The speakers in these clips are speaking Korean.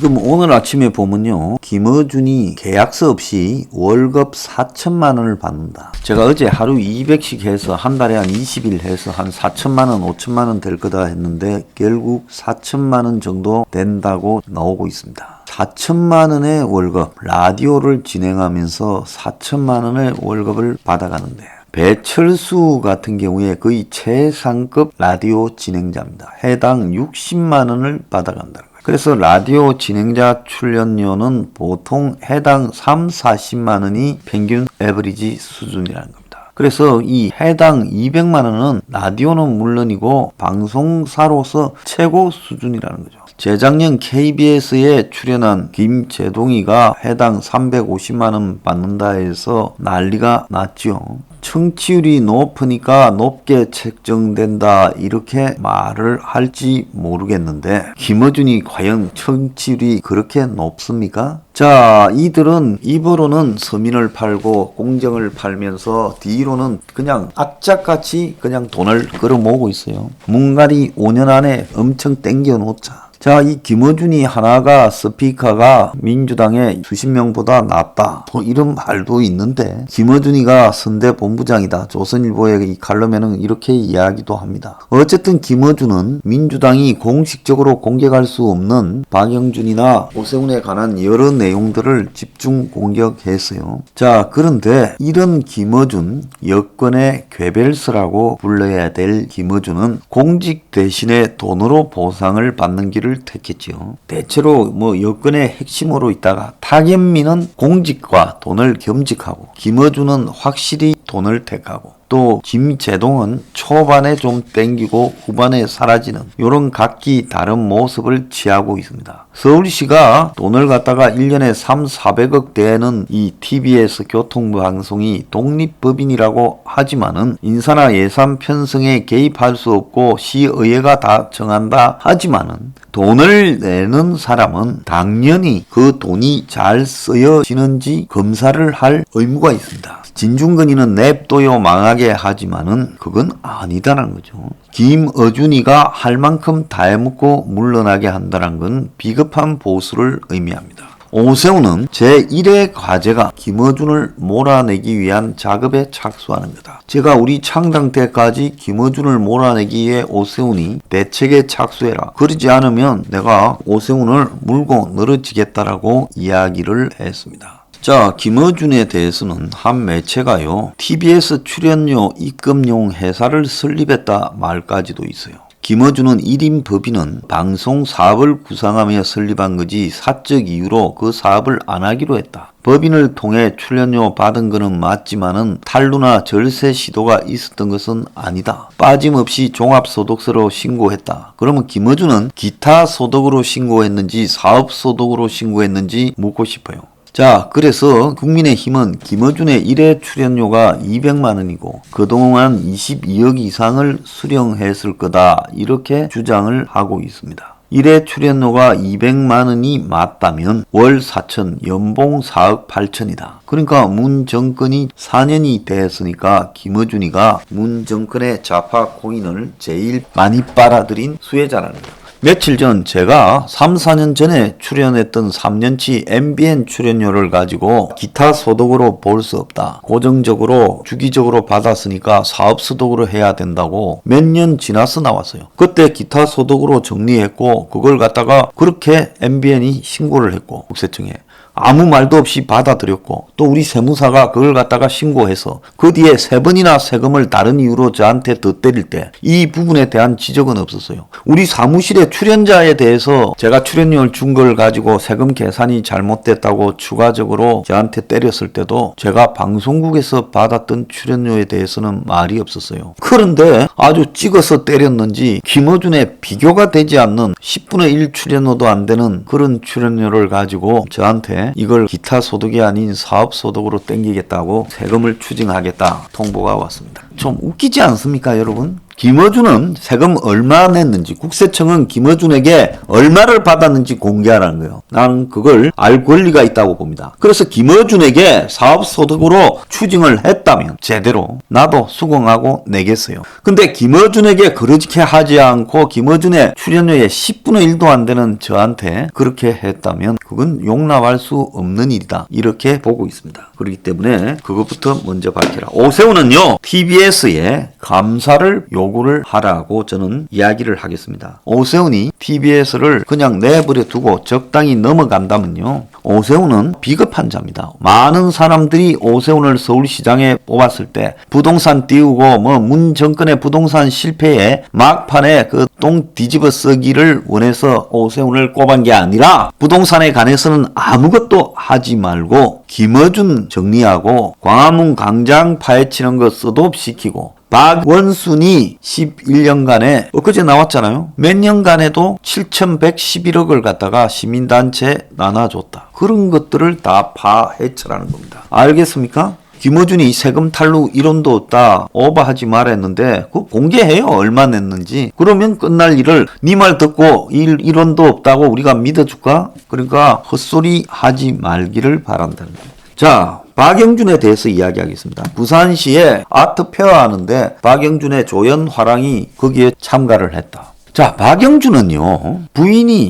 지금 오늘 아침에 보면요, 김어준이 계약서 없이 월급 4천만 원을 받는다. 제가 어제 하루 200씩 해서 한 달에 한 20일 해서 한 4천만 원, 5천만 원 될 거다 했는데 결국 4천만 원 정도 된다고 나오고 있습니다. 4천만 원의 월급, 라디오를 진행하면서 4천만 원의 월급을 받아가는데 배철수 같은 경우에 거의 최상급 라디오 진행자입니다. 해당 60만 원을 받아간다는 거예요. 그래서 라디오 진행자 출연료는 보통 해당 3, 40만 원이 평균 에버리지 수준이라는 겁니다. 그래서 이 해당 200만 원은 라디오는 물론이고 방송사로서 최고 수준이라는 거죠. 재작년 KBS에 출연한 김재동이가 해당 350만 원 받는다 해서 난리가 났죠. 청취율이 높으니까 높게 책정된다 이렇게 말을 할지 모르겠는데 김어준이 과연 청취율이 그렇게 높습니까? 자, 이들은 입으로는 서민을 팔고 공정을 팔면서 뒤로는 그냥 악착같이 그냥 돈을 끌어모으고 있어요. 문갈이 5년 안에 엄청 땡겨 놓자. 자, 이 김어준이 하나가 스피커가 민주당의 수십 명보다 낫다. 뭐 이런 말도 있는데 김어준이가 선대 본부장이다. 조선일보의 이 칼럼에는 이렇게 이야기도 합니다. 어쨌든 김어준은 민주당이 공식적으로 공격할 수 없는 박영준이나 오세훈에 관한 여러 내용들을 집중 공격했어요. 자, 그런데 이런 김어준, 여권의 괴벨스라고 불러야 될 김어준은 공직 대신에 돈으로 보상을 받는 길을 택했지요. 대체로 뭐 여권의 핵심으로 있다가 타겟민은 공직과 돈을 겸직하고 김어준은 확실히 돈을 택하고 또 김재동은 초반에 좀 땡기고 후반에 사라지는 이런 각기 다른 모습을 취하고 있습니다. 서울시가 돈을 갖다가 1년에 3, 400억 대는 이 TBS 교통방송이 독립법인이라고 하지만은 인사나 예산 편성에 개입할 수 없고 시의회가 다 정한다 하지만은 돈을 내는 사람은 당연히 그 돈이 잘 쓰여지는지 검사를 할 의무가 있습니다. 진중근이는 냅둬요 망하게 하지만은 그건 아니다라는 거죠. 김어준이가 할 만큼 다 해먹고 물러나게 한다는 건 비겁한 보수를 의미합니다. 오세훈은 제1의 과제가 김어준을 몰아내기 위한 작업에 착수하는 거다. 제가 우리 창당 때까지 김어준을 몰아내기 위해 오세훈이 대책에 착수해라. 그러지 않으면 내가 오세훈을 물고 늘어지겠다라고 이야기를 했습니다. 자, 김어준에 대해서는 한 매체가요, TBS 출연료 입금용 회사를 설립했다 말까지도 있어요. 김어준은 1인 법인은 방송 사업을 구상하며 설립한 거지 사적 이유로 그 사업을 안 하기로 했다. 법인을 통해 출연료 받은 거는 맞지만은 탈루나 절세 시도가 있었던 것은 아니다. 빠짐없이 종합소득세로 신고했다. 그러면 김어준은 기타 소득으로 신고했는지 사업소득으로 신고했는지 묻고 싶어요. 자, 그래서 국민의힘은 김어준의 1회 출연료가 200만 원이고 그동안 22억 이상을 수령했을 거다 이렇게 주장을 하고 있습니다. 1회 출연료가 200만 원이 맞다면 월 4천, 연봉 4억 8천이다. 그러니까 문 정권이 4년이 됐으니까 김어준이가 문 정권의 좌파 코인을 제일 많이 빨아들인 수혜자라는 거예요. 며칠 전 제가 3, 4년 전에 출연했던 3년치 MBN 출연료를 가지고 기타 소득으로 볼 수 없다. 고정적으로 주기적으로 받았으니까 사업소득으로 해야 된다고 몇 년 지나서 나왔어요. 그때 기타 소득으로 정리했고 그걸 갖다가 그렇게 MBN이 신고를 했고 국세청에 아무 말도 없이 받아들였고 또 우리 세무사가 그걸 갖다가 신고해서 그 뒤에 3번이나 세금을 다른 이유로 저한테 더 때릴 때 이 부분에 대한 지적은 없었어요. 우리 사무실의 출연자에 대해서 제가 출연료를 준 걸 가지고 세금 계산이 잘못됐다고 추가적으로 저한테 때렸을 때도 제가 방송국에서 받았던 출연료에 대해서는 말이 없었어요. 그런데 아주 찍어서 때렸는지 김어준의 비교가 되지 않는 10분의 1 출연료도 안 되는 그런 출연료를 가지고 저한테 이걸 기타 소득이 아닌 사업 소득으로 땡기겠다고 세금을 추징하겠다 통보가 왔습니다. 좀 웃기지 않습니까, 여러분? 김어준은 세금 얼마 냈는지, 국세청은 김어준에게 얼마를 받았는지 공개하라는 거예요. 나는 그걸 알 권리가 있다고 봅니다. 그래서 김어준에게 사업소득으로 추징을 했다면 제대로 나도 수긍하고 내겠어요. 근데 김어준에게 그러지게 하지 않고 김어준의 출연료의 10분의 1도 안 되는 저한테 그렇게 했다면 그건 용납할 수 없는 일이다. 이렇게 보고 있습니다. 그렇기 때문에 그것부터 먼저 밝혀라. 오세훈은요, TBS에 감사를 요구를 하라고 저는 이야기를 하겠습니다. 오세훈이 TBS를 그냥 내버려 두고 적당히 넘어간다면요, 오세훈은 비겁한 자입니다. 많은 사람들이 오세훈을 서울시장에 뽑았을 때 부동산 띄우고 문 정권의 부동산 실패에 막판에 그 똥 뒤집어 쓰기를 원해서 오세훈을 꼽은 게 아니라 부동산에 관해서는 아무것도 하지 말고 김어준 정리하고 광화문 광장 파헤치는 거 스톱시키고 박원순이 11년간에 엊그제 나왔잖아요. 몇 년간에도 7,111억을 갖다가 시민단체에 나눠줬다. 그런 것들을 다 파헤쳐라는 겁니다. 알겠습니까? 김어준이 세금 탈루 이론도 없다, 오버하지 말아 했는데 그거 공개해요. 얼마 냈는지. 그러면 끝날 일을 네 말 듣고 이론도 없다고 우리가 믿어줄까? 그러니까 헛소리 하지 말기를 바란다는 거예요. 자, 박영준에 대해서 이야기하겠습니다. 부산시에 아트페어 하는데 박영준의 조연화랑이 거기에 참가를 했다. 자, 박영준은요,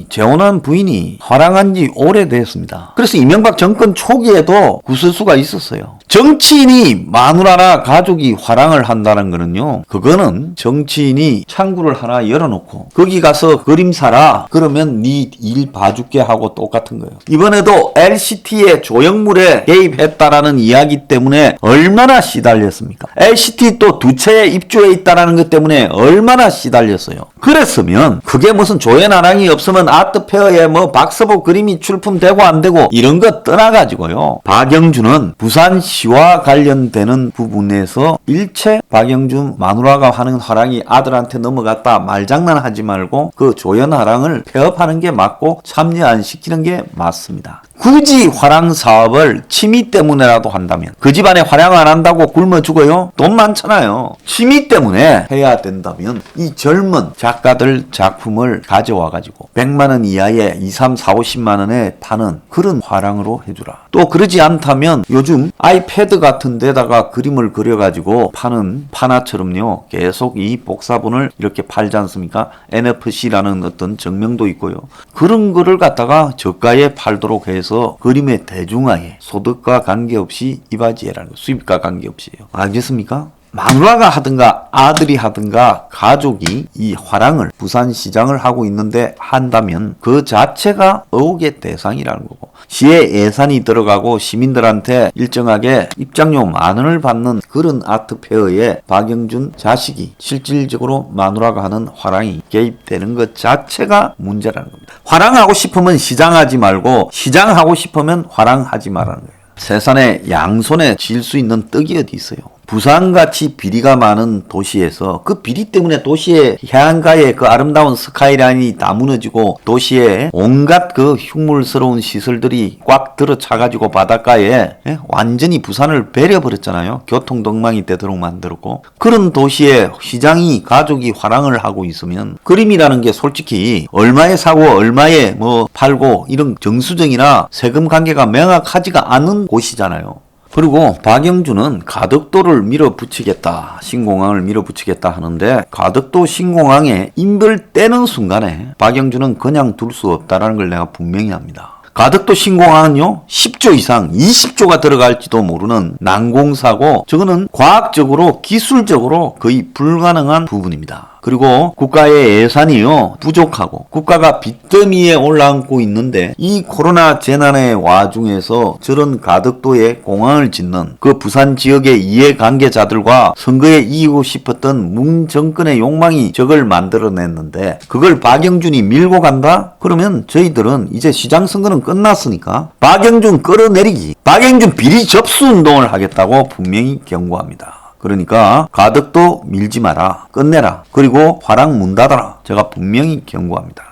재혼한 부인이 화랑한 지 오래됐습니다. 그래서 이명박 정권 초기에도 구설수가 있었어요. 정치인이 마누라나 가족이 화랑을 한다는 거는요, 그거는 정치인이 창구를 하나 열어놓고 거기 가서 그림 사라 그러면 네 일 봐줄게 하고 똑같은 거예요. 이번에도 LCT의 조형물에 개입했다라는 이야기 때문에 얼마나 시달렸습니까? LCT 또 두 채에 입주해 있다라는 것 때문에 얼마나 시달렸어요. 그랬으면 그게 무슨 조연화랑이 없으면 아트페어에 박서복 그림이 출품되고 안 되고 이런 거 떠나가지고요, 박영준은 부산시와 관련되는 부분에서 일체 박영준 마누라가 하는 화랑이 아들한테 넘어갔다 말장난하지 말고 그 조연화랑을 폐업하는 게 맞고 참여 안 시키는 게 맞습니다. 굳이 화랑 사업을 취미 때문에라도 한다면, 그 집안에 화랑 안 한다고 굶어 죽어요? 돈 많잖아요. 취미 때문에 해야 된다면 이 젊은 작가들 작품을 가져와 가지고 100만 원 이하의 2, 3, 4, 50만 원에 파는 그런 화랑으로 해주라. 또 그러지 않다면 요즘 아이패드 같은 데다가 그림을 그려가지고 파는 파나처럼요, 계속 이 복사본을 이렇게 팔지 않습니까? NFC라는 어떤 증명도 있고요. 그런 거를 갖다가 저가에 팔도록 해서 그림의 대중화에 소득과 관계없이 이바지해라는 거, 수입과 관계없이요. 알겠습니까? 마누라가 하든가 아들이 하든가 가족이 이 화랑을 부산시장을 하고 있는데 한다면 그 자체가 의혹의 대상이라는 거고, 시에 예산이 들어가고 시민들한테 일정하게 입장료 10,000원을 받는 그런 아트페어에 박영준 자식이 실질적으로 마누라가 하는 화랑이 개입되는 것 자체가 문제라는 겁니다. 화랑하고 싶으면 시장하지 말고 시장하고 싶으면 화랑하지 말라는 거예요. 세상에 양손에 쥘 수 있는 떡이 어디 있어요? 부산같이 비리가 많은 도시에서 그 비리 때문에 도시의 해안가에 그 아름다운 스카이라인이 다 무너지고 도시에 온갖 그 흉물스러운 시설들이 꽉 들어차가지고 바닷가에 완전히 부산을 베려버렸잖아요. 교통동망이 되도록 만들었고, 그런 도시에 시장이 가족이 화랑을 하고 있으면 그림이라는 게 솔직히 얼마에 사고 얼마에 팔고 이런 정수정이나 세금 관계가 명확하지가 않은 곳이잖아요. 그리고 박영준은 가덕도를 밀어붙이겠다, 신공항을 밀어붙이겠다 하는데 가덕도 신공항에 인별 떼는 순간에 박영준은 그냥 둘 수 없다는 걸 내가 분명히 합니다. 가덕도 신공항은요, 10조 이상 20조가 들어갈지도 모르는 난공사고, 저거는 과학적으로 기술적으로 거의 불가능한 부분입니다. 그리고 국가의 예산이요 부족하고 국가가 빚더미에 올라앉고 있는데 이 코로나 재난의 와중에서 저런 가덕도에 공항을 짓는 그 부산 지역의 이해관계자들과 선거에 이기고 싶었던 문 정권의 욕망이 저걸 만들어냈는데 그걸 박영준이 밀고 간다? 그러면 저희들은 이제 시장 선거는 끝났으니까 박영준 끌어내리기, 박영준 비리 접수 운동을 하겠다고 분명히 경고합니다. 그러니까 가덕도 밀지 마라, 끝내라, 그리고 화랑 문 닫아라, 제가 분명히 경고합니다.